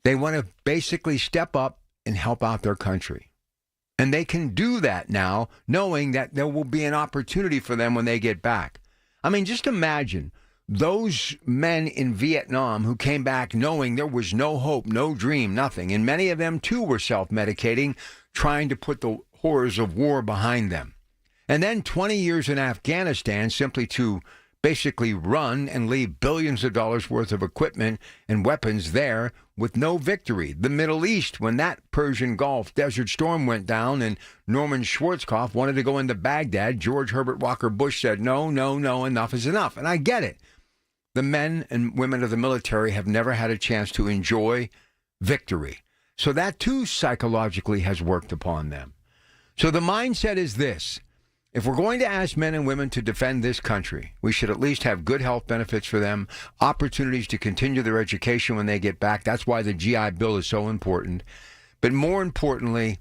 They want to basically step up and help out their country. And they can do that now, knowing that there will be an opportunity for them when they get back. I mean, just imagine those men in Vietnam who came back knowing there was no hope, no dream, nothing. And many of them, too, were self-medicating, trying to put the horrors of war behind them. And then 20 years in Afghanistan simply to basically run and leave billions of dollars worth of equipment and weapons there with no victory. The Middle East, when that Persian Gulf Desert Storm went down and Norman Schwarzkopf wanted to go into Baghdad, George Herbert Walker Bush said, no, enough is enough. And I get it. The men and women of the military have never had a chance to enjoy victory. So that, too, psychologically has worked upon them. So the mindset is this. If we're going to ask men and women to defend this country, we should at least have good health benefits for them, opportunities to continue their education when they get back. That's why the GI Bill is so important. But more importantly,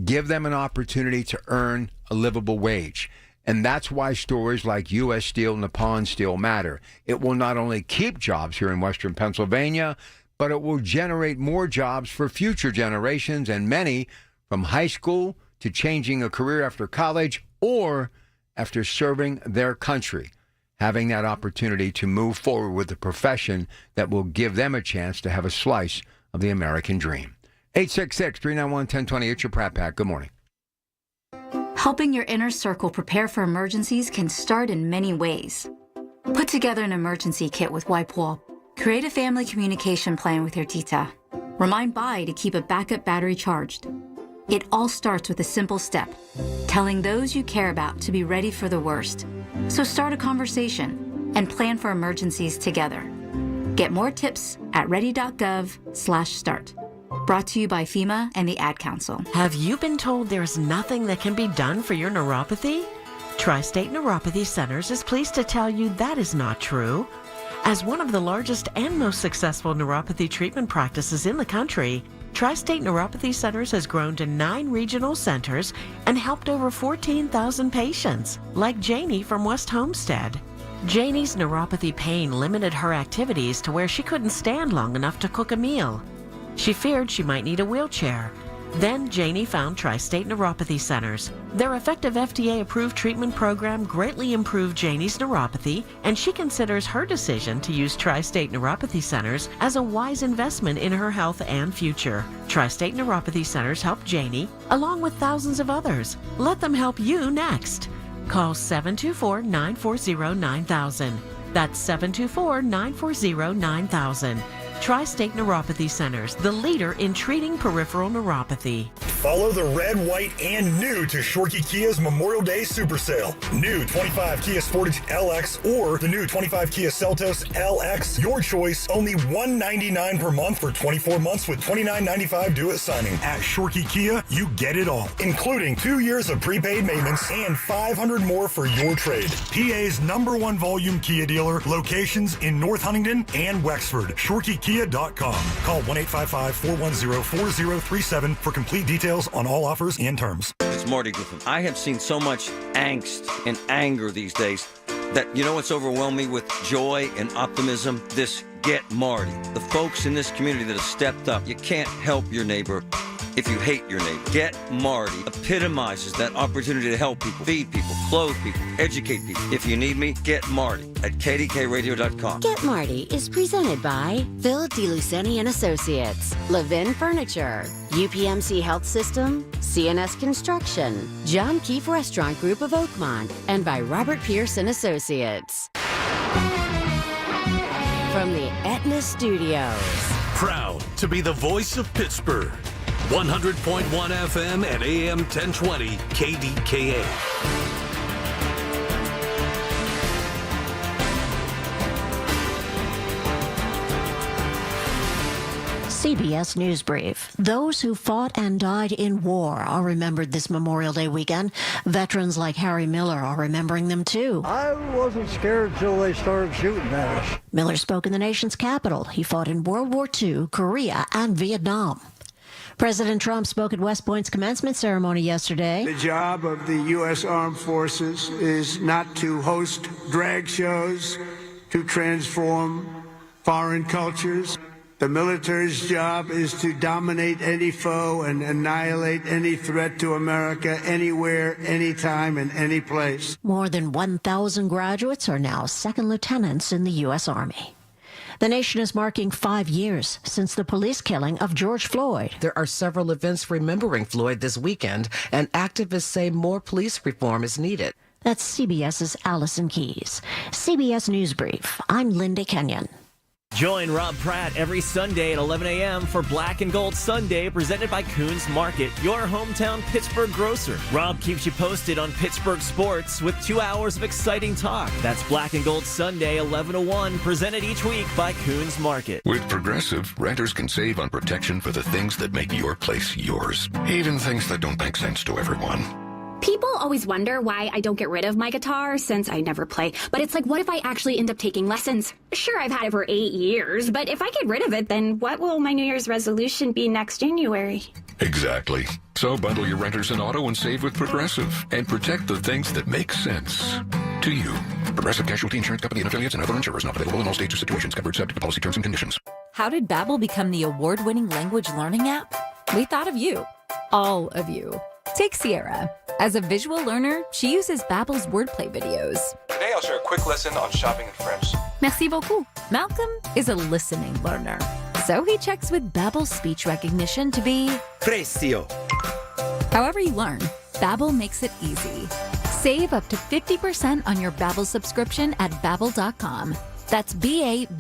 give them an opportunity to earn a livable wage. And that's why stories like U.S. Steel, Nippon Steel matter. It will not only keep jobs here in Western Pennsylvania, but it will generate more jobs for future generations, and many from high school to changing a career after college or after serving their country, having that opportunity to move forward with a profession that will give them a chance to have a slice of the American dream. 866-391-1020. It's your Pratt Pack. Good morning. Helping your inner circle prepare for emergencies can start in many ways. Put together an emergency kit with Wipewall. Create a family communication plan with your tita. Remind Bai to keep a backup battery charged. It all starts with a simple step, telling those you care about to be ready for the worst. So start a conversation and plan for emergencies together. Get more tips at ready.gov/start. Brought to you by FEMA and the Ad Council. Have you been told there's nothing that can be done for your neuropathy? Tri-State Neuropathy Centers is pleased to tell you that is not true. As one of the largest and most successful neuropathy treatment practices in the country, Tri-State Neuropathy Centers has grown to 9 regional centers and helped over 14,000 patients, like Janie from West Homestead. Janie's neuropathy pain limited her activities to where she couldn't stand long enough to cook a meal. She feared she might need a wheelchair. Then Janie found Tri-State Neuropathy Centers. Their effective FDA-approved treatment program greatly improved Janie's neuropathy, and she considers her decision to use Tri-State Neuropathy Centers as a wise investment in her health and future. Tri-State Neuropathy Centers help Janie, along with thousands of others. Let them help you next. Call 724-940-9000. That's 724-940-9000. Tri-State Neuropathy Centers, the leader in treating peripheral neuropathy. Follow the red, white, and new to Shorkey Kia's Memorial Day Super Sale. New 25 Kia Sportage LX or the new 25 Kia Seltos LX. Your choice, only $199 per month for 24 months with $29.95 due at signing. At Shorkey Kia, you get it all, including 2 years of prepaid maintenance and $500 more for your trade. PA's #1 volume Kia dealer, locations in North Huntingdon and Wexford. ShorkeyKia.com. Call 1-855-410-4037 for complete details on all offers and terms. It's Marty Griffin. I have seen so much angst and anger these days that, you know what's overwhelmed me with joy and optimism? This Get Marty. The folks in this community that have stepped up. You can't help your neighbor if you hate your neighbor. Get Marty epitomizes that opportunity to help people, feed people, clothe people, educate people. If you need me, get Marty at KDKRadio.com. Get Marty is presented by Phil DeLuceni and Associates, Levin Furniture, UPMC Health System, CNS Construction, John Keefe Restaurant Group of Oakmont, and by Robert Pierce and Associates. From the Aetna Studios. Proud to be the voice of Pittsburgh. 100.1 FM and AM 1020 KDKA. CBS News Brief. Those who fought and died in war are remembered this Memorial Day weekend. Veterans like Harry Miller are remembering them too. I wasn't scared until they started shooting at us. Miller spoke in the nation's capital. He fought in World War II, Korea, and Vietnam. President Trump spoke at West Point's commencement ceremony yesterday. The job of the U.S. Armed Forces is not to host drag shows, to transform foreign cultures. The military's job is to dominate any foe and annihilate any threat to America anywhere, anytime, and any place. More than 1,000 graduates are now second lieutenants in the U.S. Army. The nation is marking 5 years since the police killing of George Floyd. There are several events remembering Floyd this weekend, and activists say more police reform is needed. That's CBS's Allison Keyes. CBS News Brief. I'm Linda Kenyon. Join Rob Pratt every Sunday at 11 a.m. for Black and Gold Sunday, presented by Coons Market, your hometown Pittsburgh grocer. Rob keeps you posted on Pittsburgh sports with 2 hours of exciting talk. That's Black and Gold Sunday, 11 to 1, presented each week by Coons Market. With Progressive, renters can save on protection for the things that make your place yours, even things that don't make sense to everyone. People always wonder why I don't get rid of my guitar since I never play. But it's like, what if I actually end up taking lessons? Sure, I've had it for 8 years, but if I get rid of it, then what will my New Year's resolution be next January? Exactly. So bundle your renters and auto and save with Progressive and protect the things that make sense to you. Progressive Casualty Insurance Company and affiliates and other insurers not available in all states or situations. Covered subject to policy terms and conditions. How did Babbel become the award-winning language learning app? We thought of you. All of you. Take Sierra. As a visual learner, she uses Babbel's wordplay videos. Today I'll share a quick lesson on shopping in French. Merci beaucoup. Malcolm is a listening learner, so he checks with Babbel's speech recognition to be Precio. However you learn, Babbel makes it easy. Save up to 50% on your Babbel subscription at Babbel.com. That's Babbel.com.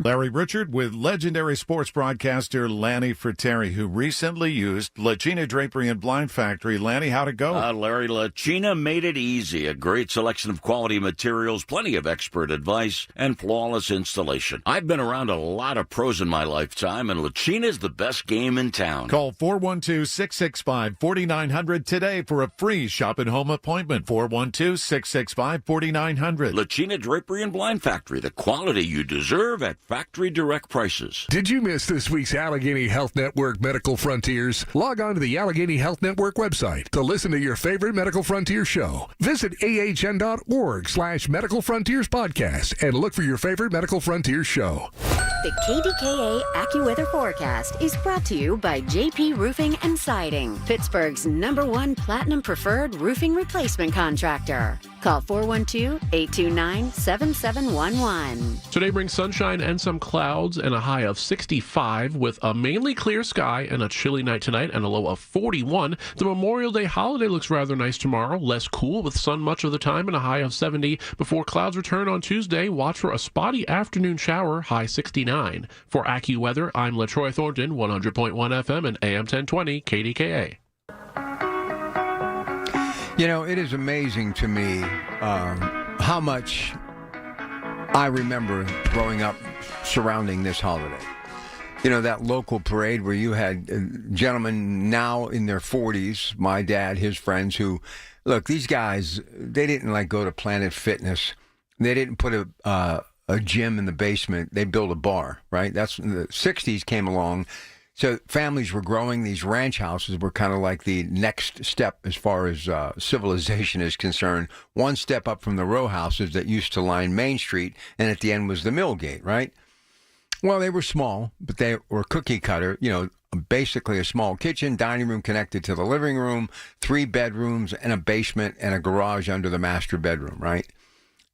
Larry Richard with legendary sports broadcaster Lanny Fratteri, who recently used La China Drapery and Blind Factory. Lanny, how'd it go? Larry, La China made it easy. A great selection of quality materials, plenty of expert advice, and flawless installation. I've been around a lot of pros in my lifetime, and La China's the best game in town. Call 412-665-4900 today for a free shop and home appointment. 412-665-4900. La China Drapery and Blind Factory, the quality you deserve at factory direct prices. Did you miss this week's Allegheny Health Network Medical Frontiers? Log on to the Allegheny Health Network website to listen to your favorite Medical Frontier show. Visit ahn.org/Medical Frontiers podcast and look for your favorite Medical Frontiers show. The KDKA AccuWeather forecast is brought to you by JP Roofing and Siding, Pittsburgh's #1 Platinum Preferred roofing replacement contractor. Call 412-829-7711. Today brings sunshine and some clouds and a high of 65 with a mainly clear sky and a chilly night tonight and a low of 41. The Memorial Day holiday looks rather nice tomorrow, less cool with sun much of the time and a high of 70. Before clouds return on Tuesday, watch for a spotty afternoon shower, high 69. For AccuWeather, I'm LaTroy Thornton, 100.1 FM and AM 1020 KDKA. You know, it is amazing to me how much I remember growing up surrounding this holiday. You know, that local parade where you had gentlemen now in their 40s, my dad, his friends, who, look, these guys, they didn't like go to Planet Fitness. They didn't put a gym in the basement. They built a bar, right? That's when the 60s came along. So families were growing. These ranch houses were kind of like the next step as far as civilization is concerned. One step up from the row houses that used to line Main Street, and at the end was the Millgate, right? Well, they were small, but they were cookie cutter, you know, basically a small kitchen, dining room connected to the living room, 3 bedrooms, and a basement and a garage under the master bedroom, right?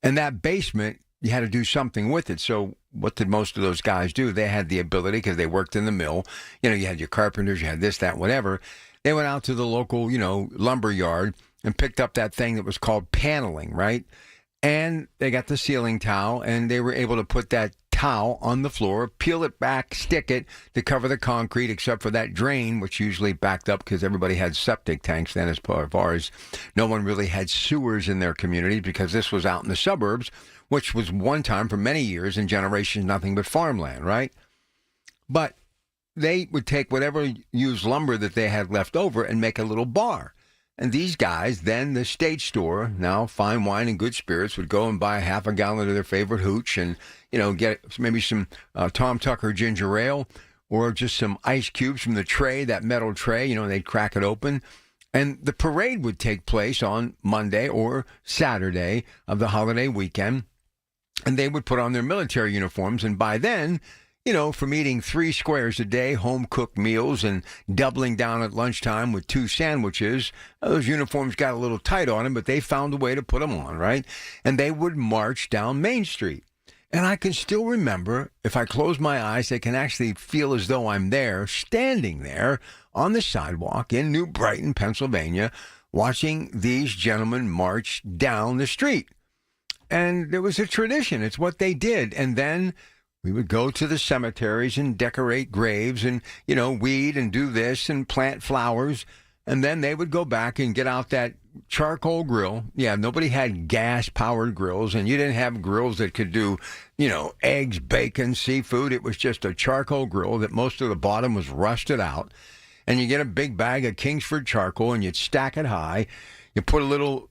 And that basement, you had to do something with it. So what did most of those guys do? They had the ability because they worked in the mill. You know, you had your carpenters, you had this, that, whatever. They went out to the local, you know, lumber yard and picked up that thing that was called paneling, right? And they got the ceiling towel, and they were able to put that towel on the floor, peel it back, stick it to cover the concrete, except for that drain, which usually backed up because everybody had septic tanks then, as far as no one really had sewers in their community because this was out in the suburbs, which was one time for many years and generations nothing but farmland, right? But they would take whatever used lumber that they had left over and make a little bar. And these guys, then the State Store, now Fine Wine and Good Spirits, would go and buy half a gallon of their favorite hooch and, you know, get maybe some Tom Tucker ginger ale or just some ice cubes from the tray, that metal tray, you know, and they'd crack it open. And the parade would take place on Monday or Saturday of the holiday weekend. And they would put on their military uniforms. And by then, from eating 3 squares a day, home-cooked meals, and doubling down at lunchtime with 2 sandwiches. Those uniforms got a little tight on them, but they found a way to put them on, right? And they would march down Main Street. And I can still remember, if I close my eyes, I can actually feel as though I'm there, standing there on the sidewalk in New Brighton, Pennsylvania, watching these gentlemen march down the street. And there was a tradition. It's what they did. And then we would go to the cemeteries and decorate graves and, weed and do this and plant flowers. And then they would go back and get out that charcoal grill. Yeah, nobody had gas-powered grills, and you didn't have grills that could do, eggs, bacon, seafood. It was just a charcoal grill that most of the bottom was rusted out. And you get a big bag of Kingsford charcoal, and you'd stack it high. You put a little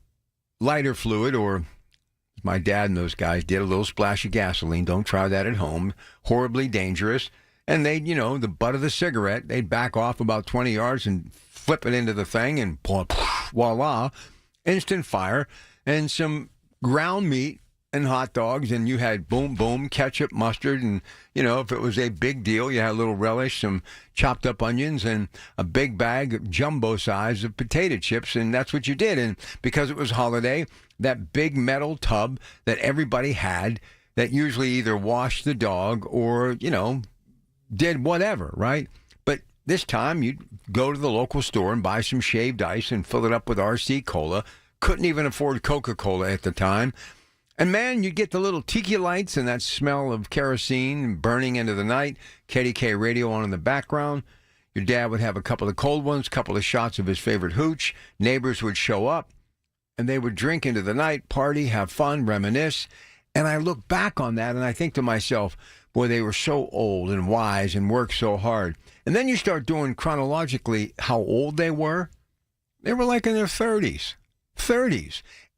lighter fluid, or my dad and those guys did, a little splash of gasoline. Don't try that at home. Horribly dangerous. And they'd, the butt of the cigarette, they'd back off about 20 yards and flip it into the thing, and voila, instant fire, and some ground meat and hot dogs, and you had boom, boom, ketchup, mustard, and, if it was a big deal, you had a little relish, some chopped up onions, and a big bag, jumbo size of potato chips, and that's what you did. And because it was holiday, that big metal tub that everybody had that usually either washed the dog or, did whatever, right? But this time you'd go to the local store and buy some shaved ice and fill it up with RC Cola. Couldn't even afford Coca-Cola at the time. And man, you'd get the little tiki lights and that smell of kerosene burning into the night. KDKA radio on in the background. Your dad would have a couple of cold ones, couple of shots of his favorite hooch. Neighbors would show up and they would drink into the night, party, have fun, reminisce. And I look back on that and I think to myself, boy, they were so old and wise and worked so hard. And then you start doing chronologically how old they were. They were like in their 30s.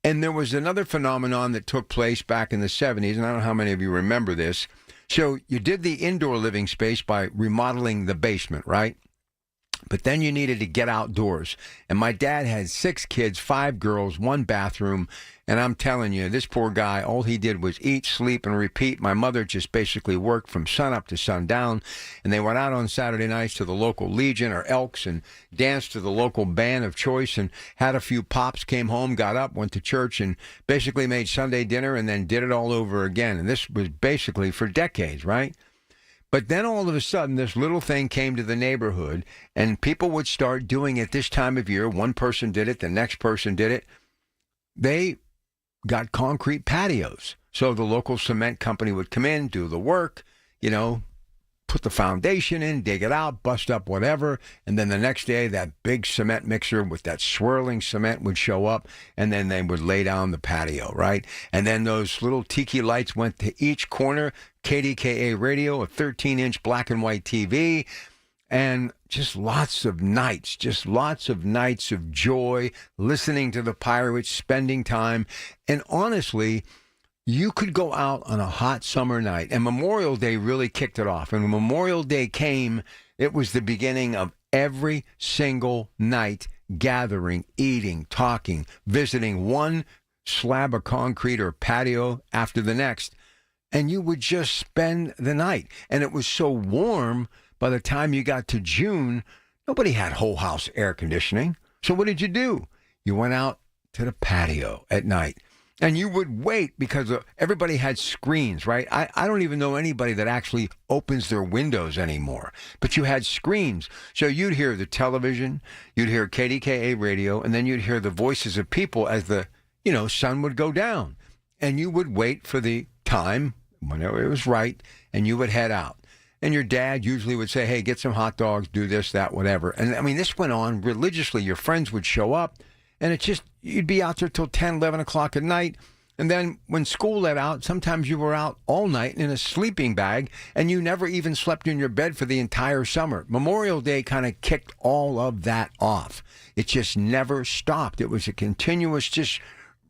And there was another phenomenon that took place back in the 70s, and I don't know how many of you remember this. So you did the indoor living space by remodeling the basement, right? But then you needed to get outdoors. And my dad had 6 kids, 5 girls, 1 bathroom. And I'm telling you, this poor guy, all he did was eat, sleep, and repeat. My mother just basically worked from sunup to sundown. And they went out on Saturday nights to the local Legion or Elks and danced to the local band of choice and had a few pops, came home, got up, went to church, and basically made Sunday dinner and then did it all over again. And this was basically for decades, right? But then all of a sudden, this little thing came to the neighborhood, and people would start doing it this time of year. One person did it, the next person did it. They got concrete patios. So the local cement company would come in, do the work, put the foundation in, dig it out, bust up whatever, and then the next day that big cement mixer with that swirling cement would show up, and then they would lay down the patio, right? And then those little tiki lights went to each corner, KDKA radio, a 13-inch black and white TV, and just lots of nights of joy, listening to the Pirates, spending time, and honestly, you could go out on a hot summer night, and Memorial Day really kicked it off. And when Memorial Day came, it was the beginning of every single night gathering, eating, talking, visiting one slab of concrete or patio after the next. And you would just spend the night. And it was so warm by the time you got to June, nobody had whole house air conditioning. So what did you do? You went out to the patio at night. And you would wait because everybody had screens, right? I don't even know anybody that actually opens their windows anymore. But you had screens. So you'd hear the television, you'd hear KDKA radio, and then you'd hear the voices of people as the, sun would go down. And you would wait for the time, whenever it was right, and you would head out. And your dad usually would say, hey, get some hot dogs, do this, that, whatever. And, this went on religiously. Your friends would show up. And it's just, you'd be out there till 10, 11 o'clock at night. And then when school let out, sometimes you were out all night in a sleeping bag, and you never even slept in your bed for the entire summer. Memorial Day kind of kicked all of that off. It just never stopped. It was a continuous, just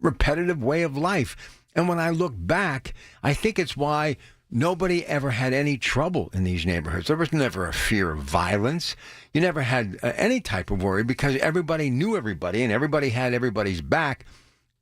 repetitive way of life. And when I look back, I think it's why nobody ever had any trouble in these neighborhoods. There was never a fear of violence. You never had any type of worry because everybody knew everybody and everybody had everybody's back,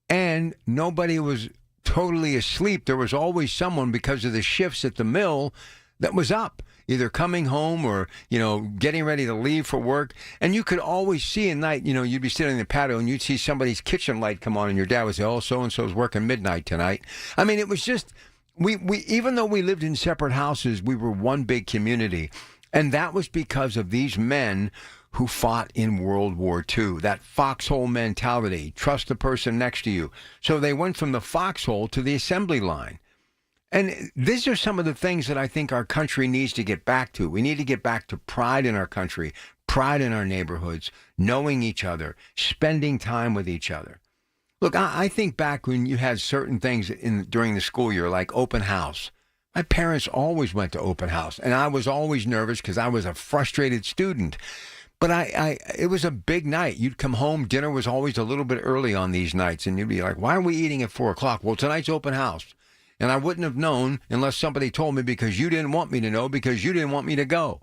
and nobody was totally asleep. There was always someone, because of the shifts at the mill, that was up, either coming home or, getting ready to leave for work. And you could always see at night, you'd be sitting in the patio and you'd see somebody's kitchen light come on and your dad would say, oh, so-and-so's working midnight tonight. I mean, it was just, we even though we lived in separate houses, we were one big community. And that was because of these men who fought in World War II, that foxhole mentality, trust the person next to you. So they went from the foxhole to the assembly line. And these are some of the things that I think our country needs to get back to. We need to get back to pride in our country, pride in our neighborhoods, knowing each other, spending time with each other. Look, I think back when you had certain things during the school year, like open house. My parents always went to open house, and I was always nervous because I was a frustrated student. But it was a big night. You'd come home, dinner was always a little bit early on these nights, and you'd be like, why are we eating at 4 o'clock? Well, tonight's open house. And I wouldn't have known unless somebody told me because you didn't want me to know because you didn't want me to go.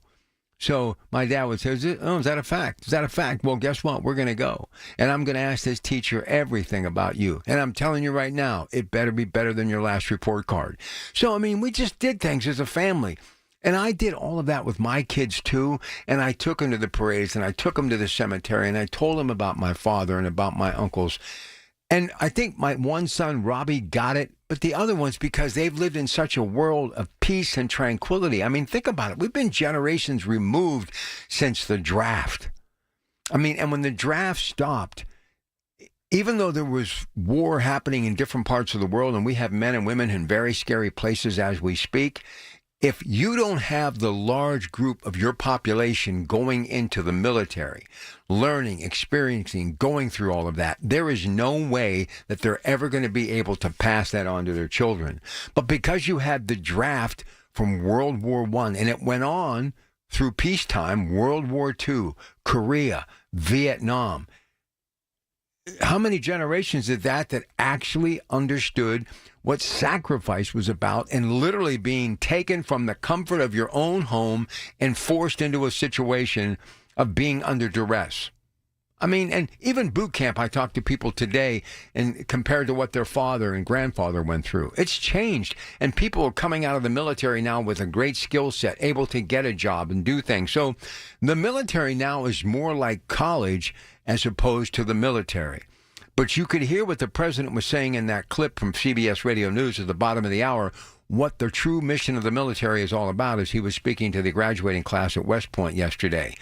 So my dad would say, is that a fact? Is that a fact? Well, guess what? We're going to go. And I'm going to ask this teacher everything about you. And I'm telling you right now, it better be better than your last report card. So, I mean, we just did things as a family. And I did all of that with my kids, too. And I took them to the parades and I took them to the cemetery and I told them about my father and about my uncles. And I think my one son, Robbie, got it. But the other ones, because they've lived in such a world of peace and tranquility. I mean, think about it. We've been generations removed since the draft. I mean, and when the draft stopped, even though there was war happening in different parts of the world, and we have men and women in very scary places as we speak, if you don't have the large group of your population going into the military, learning, experiencing, going through all of that, there is no way that they're ever going to be able to pass that on to their children. But because you had the draft from World War I, and it went on through peacetime, World War II, Korea, Vietnam, how many generations did that actually understood what sacrifice was about and literally being taken from the comfort of your own home and forced into a situation of being under duress? I mean, and even boot camp, I talk to people today and compared to what their father and grandfather went through. It's changed. And people are coming out of the military now with a great skill set, able to get a job and do things. So the military now is more like college as opposed to the military. But you could hear what the president was saying in that clip from CBS Radio News at the bottom of the hour, what the true mission of the military is all about, as he was speaking to the graduating class at West Point yesterday.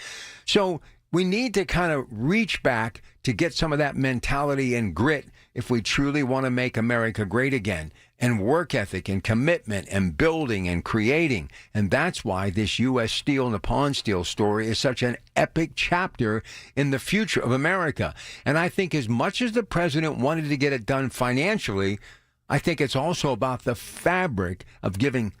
So we need to kind of reach back to get some of that mentality and grit if we truly want to make America great again, and work ethic and commitment and building and creating. And that's why this U.S. Steel, Nippon Steel story is such an epic chapter in the future of America. And I think as much as the president wanted to get it done financially, I think it's also about the fabric of giving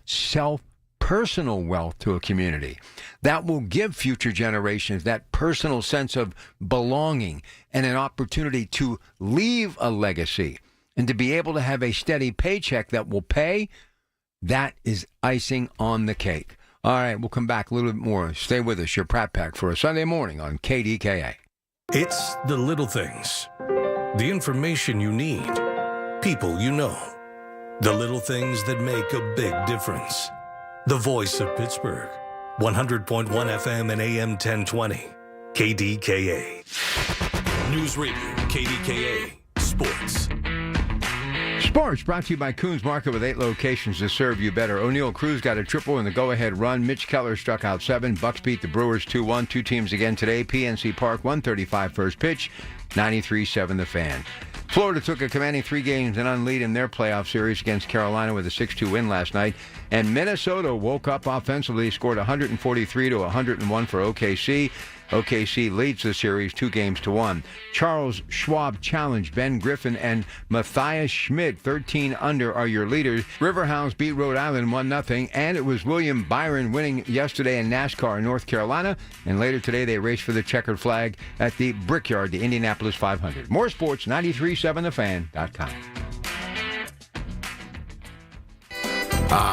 personal wealth to a community that will give future generations that personal sense of belonging and an opportunity to leave a legacy and to be able to have a steady paycheck that will pay. That is icing on the cake. All right, we'll come back a little bit more. Stay with us. Your Pratt Pack for a Sunday morning on KDKA. It's the little things, the information you need, people you know, the little things that make a big difference. The voice of Pittsburgh, 100.1 FM and AM 1020, KDKA. News Radio, KDKA, Sports. Sports brought to you by Coons Market with 8 locations to serve you better. O'Neill Cruz got a triple in the go-ahead run. Mitch Keller struck out 7. Bucks beat the Brewers 2-1. Two teams again today. PNC Park 135 first pitch, 93-7 the Fan. Florida took a commanding 3-1 lead in their playoff series against Carolina with a 6-2 win last night. And Minnesota woke up offensively, scored 143-101 for OKC. OKC leads the series 2-1. Charles Schwab challenged Ben Griffin and Matthias Schmidt. 13 under are your leaders. Riverhounds beat Rhode Island 1-0. And it was William Byron winning yesterday in NASCAR in North Carolina. And later today they raced for the checkered flag at the Brickyard, the Indianapolis 500. More sports, 93.7thefan.com.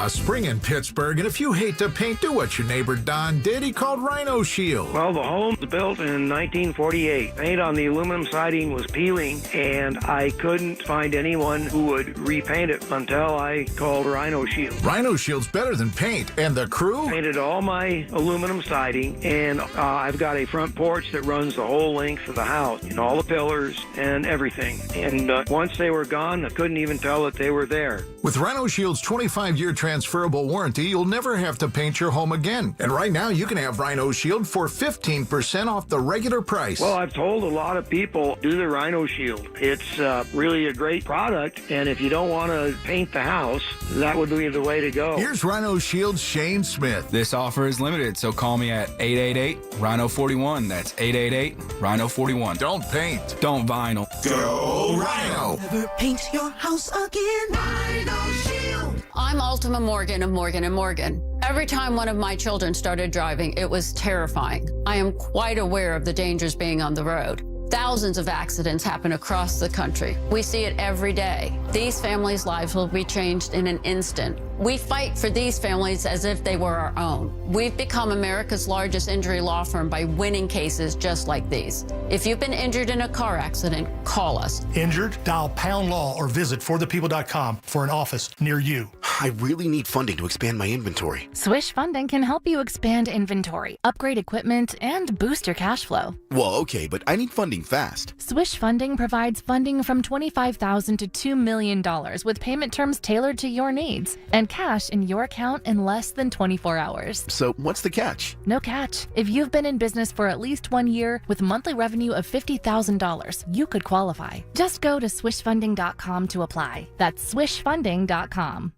Spring in Pittsburgh, and if you hate to paint, do what your neighbor Don did. He called Rhino Shield. Well, the home was built in 1948. Paint on the aluminum siding was peeling, and I couldn't find anyone who would repaint it until I called Rhino Shield. Rhino Shield's better than paint. And the crew? Painted all my aluminum siding, and I've got a front porch that runs the whole length of the house, and all the pillars and everything. And once they were gone, I couldn't even tell that they were there. With Rhino Shield's 25-year transferable warranty, you'll never have to paint your home again. And right now, you can have Rhino Shield for 15% off the regular price. Well, I've told a lot of people, do the Rhino Shield. It's really a great product, and if you don't want to paint the house, that would be the way to go. Here's Rhino Shield's Shane Smith. This offer is limited, so call me at 888-RHINO-41. That's 888-RHINO-41. Don't paint. Don't vinyl. Go Rhino. Never paint your house again. Rhino Shield. I'm Ultima Morgan of Morgan & Morgan. Every time one of my children started driving, it was terrifying. I am quite aware of the dangers being on the road. Thousands of accidents happen across the country. We see it every day. These families' lives will be changed in an instant. We fight for these families as if they were our own. We've become America's largest injury law firm by winning cases just like these. If you've been injured in a car accident, call us. Injured? Dial Pound Law or visit forthepeople.com for an office near you. I really need funding to expand my inventory. Swish Funding can help you expand inventory, upgrade equipment, and boost your cash flow. Well, okay, but I need funding fast. Swish Funding provides funding from $25,000 to $2 million with payment terms tailored to your needs and cash in your account in less than 24 hours. So what's the catch? No catch. If you've been in business for at least 1 year with monthly revenue of $50,000, you could qualify. Just go to swishfunding.com to apply. That's swishfunding.com.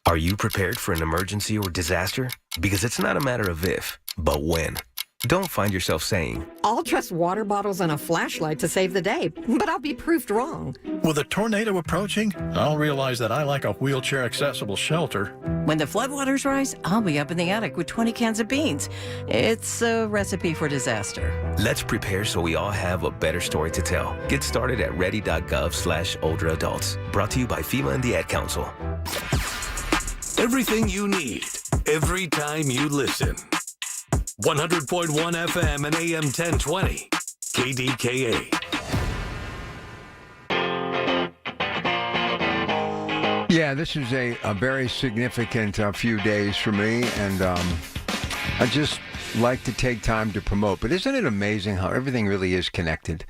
Are you prepared for an emergency or disaster? Because it's not a matter of if, but when. Don't find yourself saying, I'll trust water bottles and a flashlight to save the day, but I'll be proved wrong. With a tornado approaching, I'll realize that I like a wheelchair-accessible shelter. When the floodwaters rise, I'll be up in the attic with 20 cans of beans. It's a recipe for disaster. let's prepare so we all have a better story to tell. Get started at ready.gov/older adults. Brought to you by FEMA and the Ad Council. Everything you need, every time you listen. 100.1 FM and AM 1020. KDKA. Yeah, this is a very significant few days for me, and I just like to take time to promote. But isn't it amazing how everything really is connected?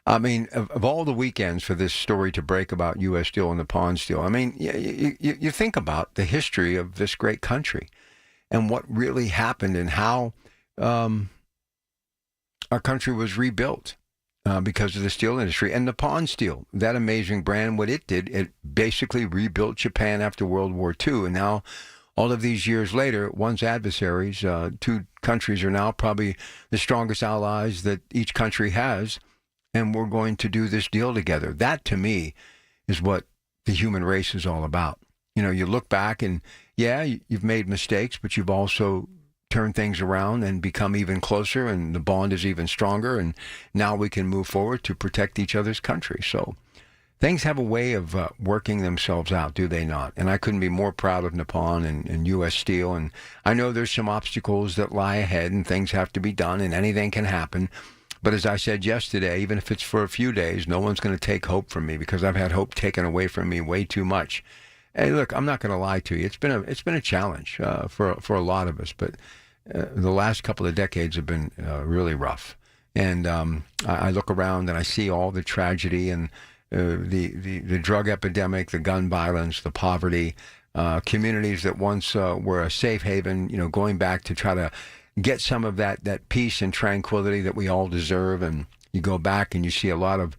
I mean, of all the weekends for this story to break about U.S. Steel and the Pond Steel, I mean, you think about the history of this great country and what really happened and how our country was rebuilt because of the steel industry. And the Pond Steel, that amazing brand, what it did, it basically rebuilt Japan after World War II. And now, all of these years later, one's adversaries, two countries are now probably the strongest allies that each country has. And we're going to do this deal together. That, to me, is what the human race is all about. You know, you look back and, yeah, you've made mistakes, but you've also turned things around and become even closer, and the bond is even stronger, and now we can move forward to protect each other's country. So things have a way of working themselves out, do they not? And I couldn't be more proud of Nippon and U.S. Steel. And I know there's some obstacles that lie ahead, and things have to be done, and anything can happen. But as I said yesterday, even if it's for a few days, no one's going to take hope from me, because I've had hope taken away from me way too much. Hey, look, I'm not going to lie to you. It's been a challenge for a lot of us, but the last couple of decades have been really rough. And I look around and I see all the tragedy and the drug epidemic, the gun violence, the poverty, communities that once were a safe haven, you know, going back to try to get some of that peace and tranquility that we all deserve. And you go back and you see a lot of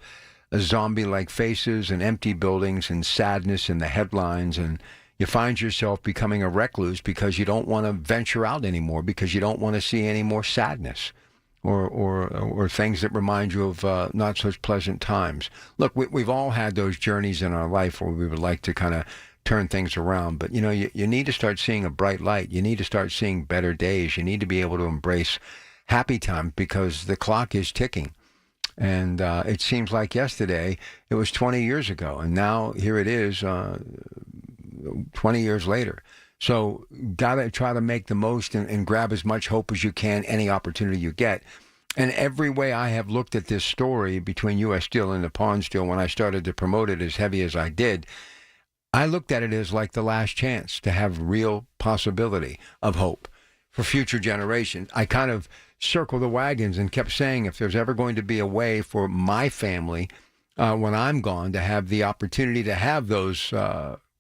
zombie-like faces and empty buildings and sadness in the headlines, and you find yourself becoming a recluse because you don't want to venture out anymore, because you don't want to see any more sadness or things that remind you of not such pleasant times. Look, we've all had those journeys in our life where we would like to kind of turn things around, but you know, you need to start seeing a bright light. You need to start seeing better days. You need to be able to embrace happy times, because the clock is ticking. And it seems like yesterday it was 20 years ago, and now here it is, 20 years later. So got to try to make the most and grab as much hope as you can, any opportunity you get. And every way I have looked at this story between U.S. Steel and Nippon Steel, when I started to promote it as heavy as I did, I looked at it as like the last chance to have real possibility of hope for future generations. I kind of circled the wagons and kept saying, if there's ever going to be a way for my family, when I'm gone, to have the opportunity to have those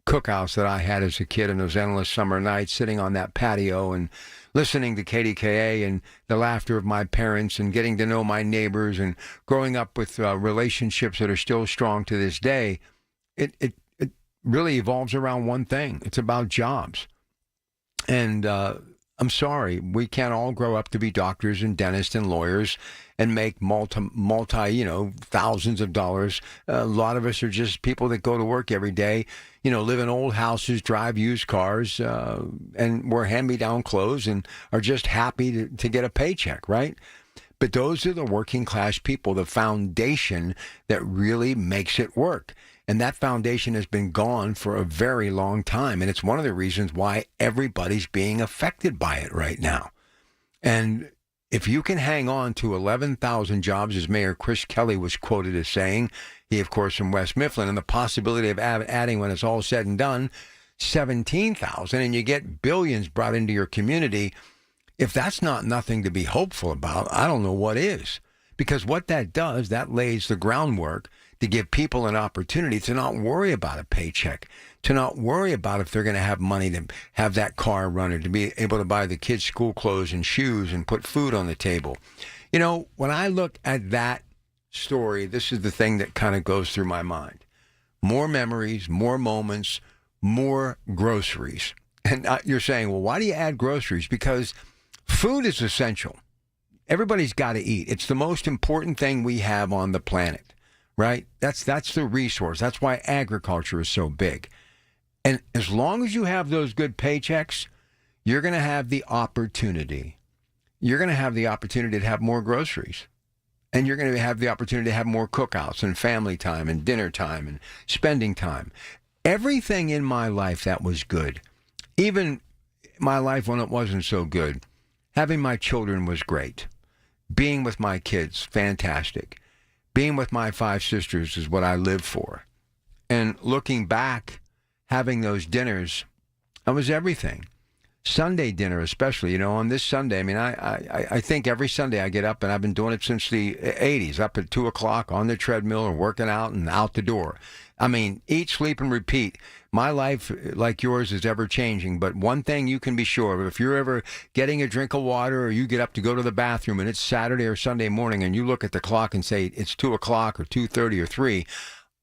cookouts that I had as a kid and those endless summer nights sitting on that patio and listening to KDKA and the laughter of my parents and getting to know my neighbors and growing up with relationships that are still strong to this day, it really evolves around one thing. It's about jobs. And I'm sorry, we can't all grow up to be doctors and dentists and lawyers and make multi, thousands of dollars. A lot of us are just people that go to work every day, live in old houses, drive used cars, and wear hand-me-down clothes and are just happy to get a paycheck, right? But those are the working class people, the foundation that really makes it work. And that foundation has been gone for a very long time. And it's one of the reasons why everybody's being affected by it right now. And if you can hang on to 11,000 jobs, as Mayor Chris Kelly was quoted as saying, he, of course, from West Mifflin, and the possibility of adding, when it's all said and done, 17,000, and you get billions brought into your community, if that's not nothing to be hopeful about, I don't know what is. Because what that does, that lays the groundwork to give people an opportunity to not worry about a paycheck, to not worry about if they're going to have money to have that car run, or to be able to buy the kids' school clothes and shoes and put food on the table. When I look at that story, this is the thing that kind of goes through my mind. More memories, more moments, more groceries. And you're saying, well, why do you add groceries? Because food is essential. Everybody's got to eat. It's the most important thing we have on the planet, right? That's the resource. That's why agriculture is so big. And as long as you have those good paychecks, you're going to have the opportunity. You're going to have the opportunity to have more groceries. And you're going to have the opportunity to have more cookouts and family time and dinner time and spending time. Everything in my life that was good, even my life when it wasn't so good, having my children was great. Being with my kids, fantastic. Being with my 5 sisters is what I live for. And looking back, having those dinners, that was everything. Sunday dinner especially, on this Sunday, I think every Sunday I get up, and I've been doing it since the 80s, up at 2 o'clock on the treadmill or working out and out the door. Eat, sleep, and repeat. My life, like yours, is ever changing. But one thing you can be sure of, if you're ever getting a drink of water or you get up to go to the bathroom and it's Saturday or Sunday morning and you look at the clock and say it's 2 o'clock or 2:30 or 3,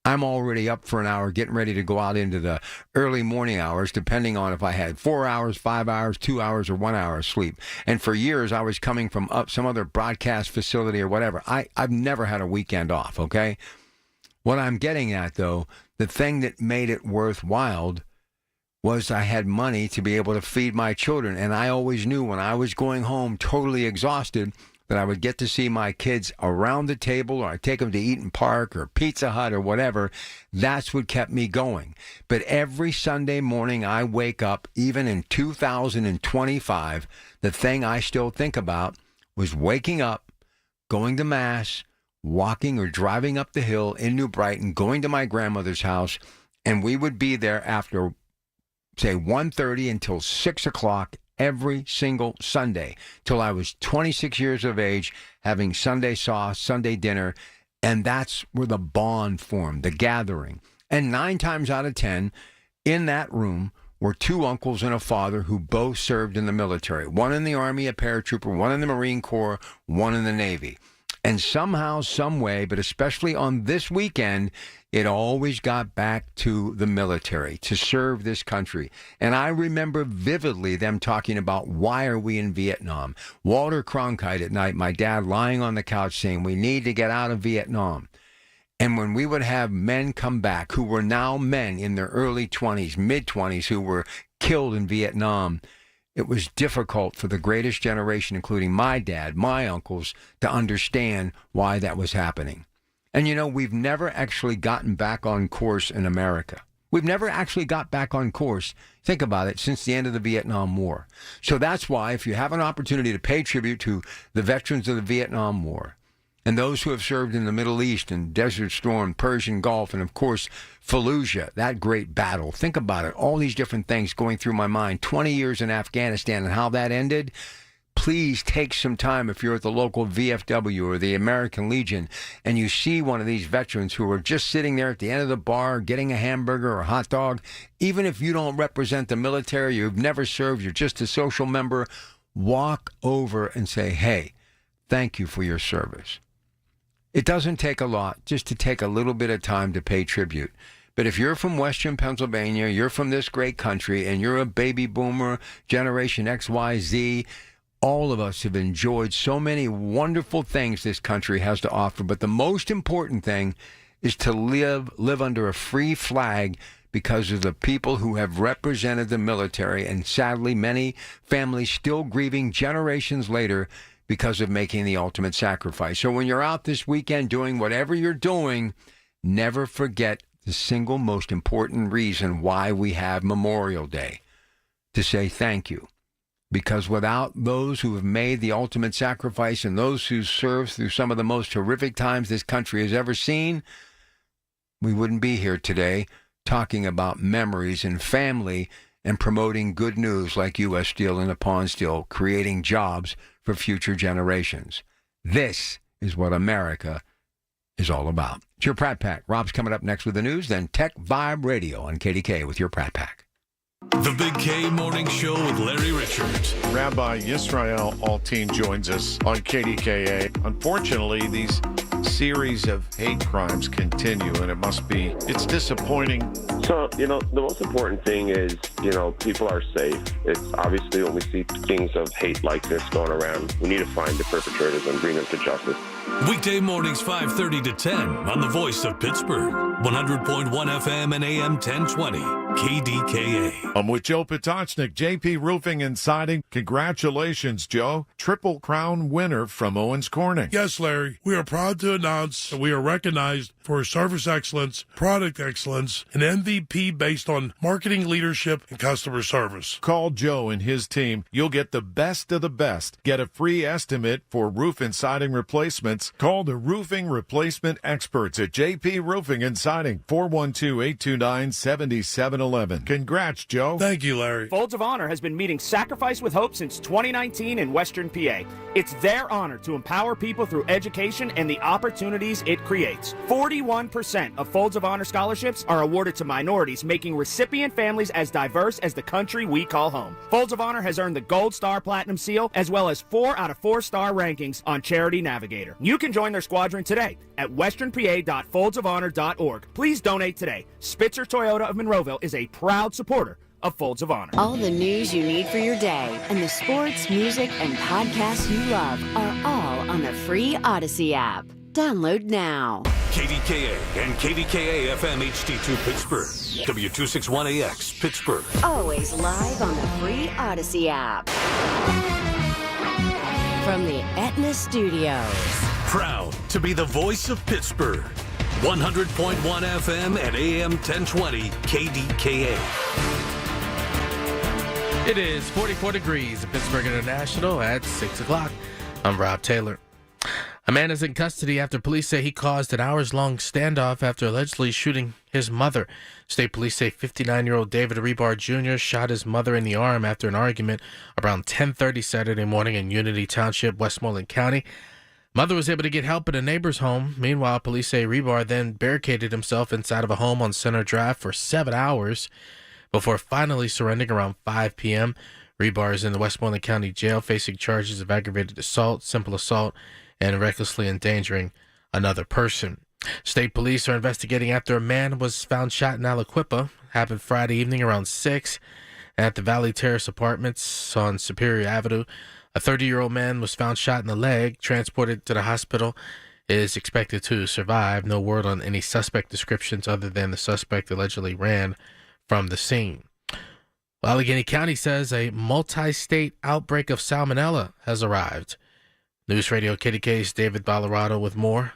I'm already up for an hour getting ready to go out into the early morning hours, depending on if I had 4 hours, 5 hours, 2 hours, or 1 hour of sleep. And for years, I was coming from up some other broadcast facility or whatever. I've never had a weekend off, okay? What I'm getting at, though, the thing that made it worthwhile was I had money to be able to feed my children. And I always knew when I was going home totally exhausted that I would get to see my kids around the table, or I'd take them to Eaton Park or Pizza Hut or whatever. That's what kept me going. But every Sunday morning I wake up, even in 2025, the thing I still think about was waking up, going to Mass, walking or driving up the hill in New Brighton, going to my grandmother's house, and we would be there after, say, 1:30 until 6 o'clock every single Sunday till I was 26 years of age, having Sunday sauce, Sunday dinner, and that's where the bond formed, the gathering. And 9 times out of 10, in that room were 2 uncles and a father who both served in the military, one in the Army, a paratrooper, one in the Marine Corps, one in the Navy. And somehow, some way, but especially on this weekend, it always got back to the military, to serve this country. And I remember vividly them talking about, why are we in Vietnam? Walter Cronkite at night, my dad lying on the couch saying, we need to get out of Vietnam. And when we would have men come back who were now men in their early 20s, mid-20s, who were killed in Vietnam, it was difficult for the greatest generation, including my dad, my uncles, to understand why that was happening. And we've never actually gotten back on course in America. We've never actually got back on course, think about it, since the end of the Vietnam War. So that's why if you have an opportunity to pay tribute to the veterans of the Vietnam War and those who have served in the Middle East and Desert Storm, Persian Gulf, and of course, Fallujah, that great battle. Think about it, all these different things going through my mind. 20 years in Afghanistan and how that ended. Please take some time if you're at the local VFW or the American Legion and you see one of these veterans who are just sitting there at the end of the bar getting a hamburger or a hot dog. Even if you don't represent the military, you've never served, you're just a social member, walk over and say, hey, thank you for your service. It doesn't take a lot just to take a little bit of time to pay tribute. But if you're from Western Pennsylvania, you're from this great country, and you're a baby boomer, Generation XYZ, all of us have enjoyed so many wonderful things this country has to offer. But the most important thing is to live under a free flag because of the people who have represented the military. And sadly, many families still grieving generations later because of making the ultimate sacrifice. So when you're out this weekend doing whatever you're doing, never forget the single most important reason why we have Memorial Day, to say thank you. Because without those who have made the ultimate sacrifice and those who served through some of the most horrific times this country has ever seen, we wouldn't be here today talking about memories and family and promoting good news like U.S. Steel and Nippon Steel, creating jobs for future generations. This is what America is all about. It's your Pratt Pack. Rob's coming up next with the news, then Tech Vibe Radio on KDKA with your Pratt Pack. The Big K Morning Show with Larry Richards. Rabbi Yisrael Altin joins us on KDKA. Unfortunately, these series of hate crimes continue, and it's disappointing. So, the most important thing is, people are safe. It's obviously when we see things of hate like this going around, we need to find the perpetrators and bring them to justice. Weekday mornings 5:30 to 10 on the Voice of Pittsburgh, 100.1 FM and AM 1020, KDKA. I'm with Joe Potocznik, JP Roofing and Siding. Congratulations, Joe. Triple Crown winner from Owens Corning. Yes, Larry. We are proud to announce that we are recognized for service excellence, product excellence, and MVP based on marketing leadership and customer service. Call Joe and his team. You'll get the best of the best. Get a free estimate for roof and siding replacements. Call the roofing replacement experts at JP Roofing and Siding, 412-829-7711. Congrats, Joe. Thank you, Larry. Folds of Honor has been meeting Sacrifice with Hope since 2019 in Western PA. It's their honor to empower people through education and the opportunities it creates. 41% of Folds of Honor scholarships are awarded to minorities, making recipient families as diverse as the country we call home. Folds of Honor has earned the Gold Star Platinum Seal, as well as 4 out of 4-star rankings on Charity Navigator. You can join their squadron today at westernpa.foldsofhonor.org. Please donate today. Spitzer Toyota of Monroeville is a proud supporter of Folds of Honor. All the news you need for your day and the sports, music, and podcasts you love are all on the free Odyssey app. Download now. KDKA and KDKA-FM HD2 Pittsburgh, W261AX Pittsburgh. Always live on the free Odyssey app. From the Aetna Studios. Proud to be the voice of Pittsburgh. 100.1 FM and AM 1020 KDKA. It is 44 degrees at Pittsburgh International at 6 o'clock. I'm Rob Taylor. A man is in custody after police say he caused an hours-long standoff after allegedly shooting his mother. State police say 59-year-old David Rebar Jr. shot his mother in the arm after an argument around 10:30 Saturday morning in Unity Township, Westmoreland County. Mother was able to get help at a neighbor's home. Meanwhile, police say Rebar then barricaded himself inside of a home on Center Drive for 7 hours before finally surrendering around 5 p.m. Rebar is in the Westmoreland County Jail facing charges of aggravated assault, simple assault, and recklessly endangering another person. State police are investigating after a man was found shot in Aliquippa. Happened Friday evening around 6 at the Valley Terrace Apartments on Superior Avenue. A 30-year-old man was found shot in the leg, transported to the hospital, is expected to survive. No word on any suspect descriptions other than the suspect allegedly ran from the scene. Allegheny County says a multi-state outbreak of salmonella has arrived. News Radio KDK's David Ballarado with more.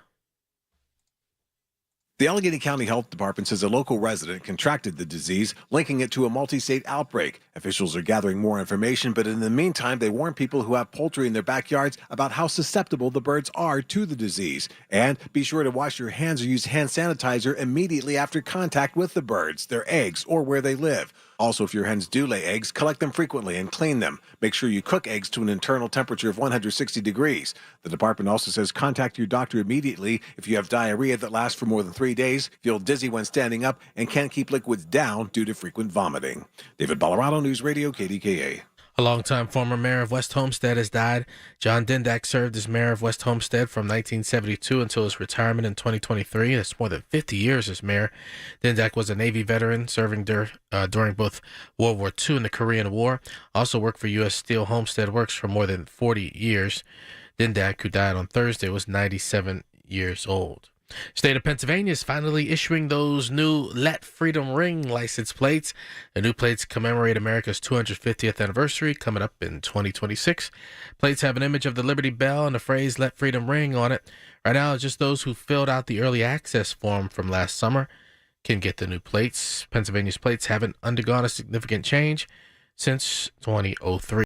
The Allegheny County Health Department says a local resident contracted the disease, linking it to a multi-state outbreak. Officials are gathering more information, but in the meantime, they warn people who have poultry in their backyards about how susceptible the birds are to the disease. And be sure to wash your hands or use hand sanitizer immediately after contact with the birds, their eggs, or where they live. Also, if your hens do lay eggs, collect them frequently and clean them. Make sure you cook eggs to an internal temperature of 160 degrees. The department also says contact your doctor immediately if you have diarrhea that lasts for more than 3 days, feel dizzy when standing up, and can't keep liquids down due to frequent vomiting. David Ballarado, News Radio, KDKA. A longtime former mayor of West Homestead has died. John Dindak served as mayor of West Homestead from 1972 until his retirement in 2023. That's more than 50 years as mayor. Dindak was a Navy veteran serving during both World War II and the Korean War. Also worked for U.S. Steel Homestead Works for more than 40 years. Dindak, who died on Thursday, was 97 years old. State of Pennsylvania is finally issuing those new Let Freedom Ring license plates. The new plates commemorate America's 250th anniversary coming up in 2026. Plates have an image of the Liberty Bell and the phrase Let Freedom Ring on it. Right now, just those who filled out the early access form from last summer can get the new plates. Pennsylvania's plates haven't undergone a significant change since 2003.